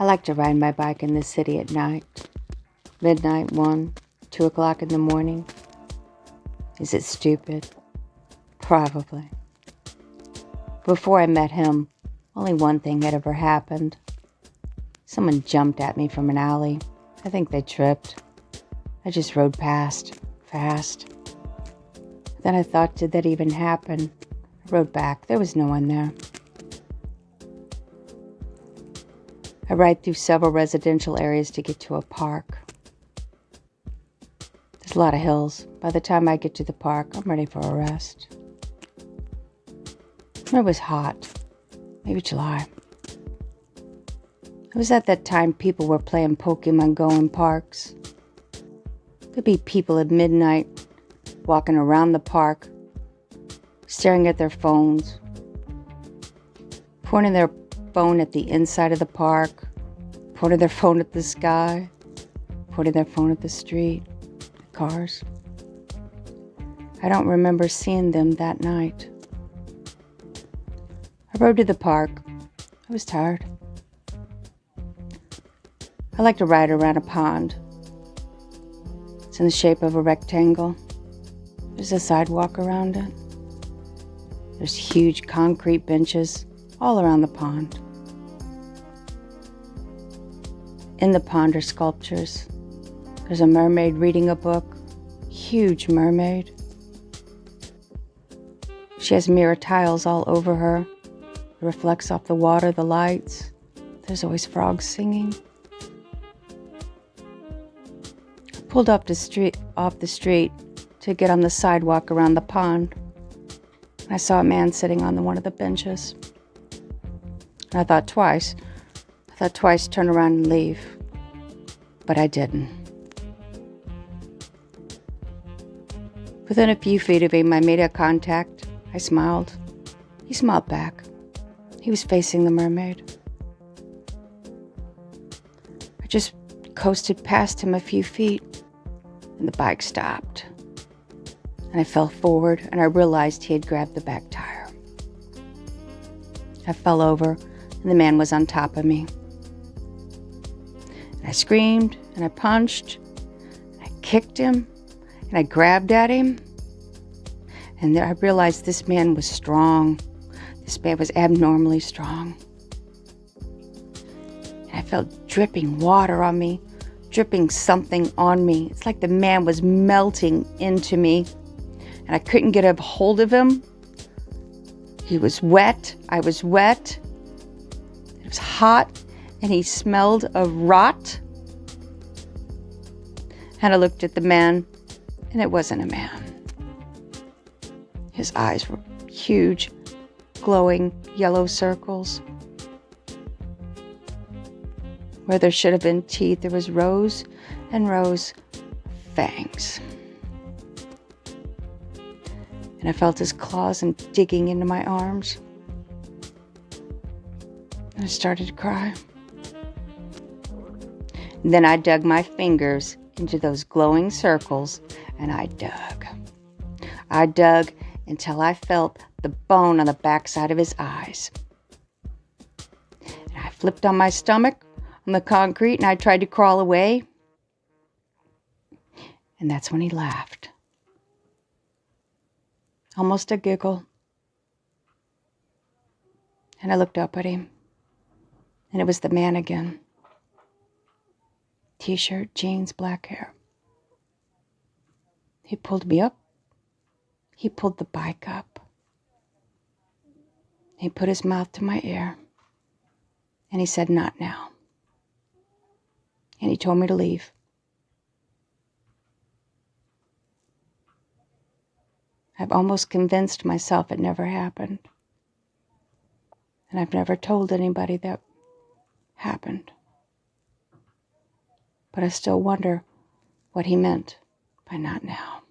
I like to ride my bike in the city at night. Midnight, 1, 2 o'clock in the morning. Is it stupid? Probably. Before I met him, only one thing had ever happened. Someone jumped at me from an alley. I think they tripped. I just rode past, fast. Then I thought, did that even happen? I rode back. There was no one there. I ride through several residential areas to get to a park. There's a lot of hills. By the time I get to the park, I'm ready for a rest. It was hot. Maybe July. It was at that time people were playing Pokemon Go in parks. There'd be people at midnight walking around the park, staring at their phones, pointing their phone at the inside of the park, pointing their phone at the sky, pointing their phone at the street, the cars. I don't remember seeing them that night. I rode to the park. I was tired. I like to ride around a pond. It's in the shape of a rectangle. There's a sidewalk around it. There's huge concrete benches all around the pond. In the pond are sculptures. There's a mermaid reading a book. Huge mermaid. She has mirror tiles all over her. It reflects off the water, the lights. There's always frogs singing. I pulled off the street to get on the sidewalk around the pond. I saw a man sitting on one of the benches. And I thought twice, turn around and leave. But I didn't. Within a few feet of him, I made eye contact. I smiled. He smiled back. He was facing the mermaid. I just coasted past him a few feet, and the bike stopped. And I fell forward, and I realized he had grabbed the back tire. I fell over, and the man was on top of me. And I screamed, and I punched, and I kicked him, and I grabbed at him. And there I realized this man was strong. This man was abnormally strong. And I felt dripping water on me, dripping something on me. It's like the man was melting into me. And I couldn't get a hold of him. He was wet. I was wet. It was hot. And he smelled of rot. And I looked at the man, and it wasn't a man. His eyes were huge, glowing yellow circles. Where there should have been teeth, there was rows and rows of fangs. And I felt his claws digging into my arms. And I started to cry. And then I dug my fingers into those glowing circles, and I dug. I dug until I felt the bone on the backside of his eyes. And I flipped on my stomach on the concrete, and I tried to crawl away. And that's when he laughed. Almost a giggle. And I looked up at him, and it was the man again. T-shirt, jeans, black hair. He pulled me up. He pulled the bike up. He put his mouth to my ear, and he said, "Not now." And he told me to leave. I've almost convinced myself it never happened. And I've never told anybody that happened. But I still wonder what he meant by "not now."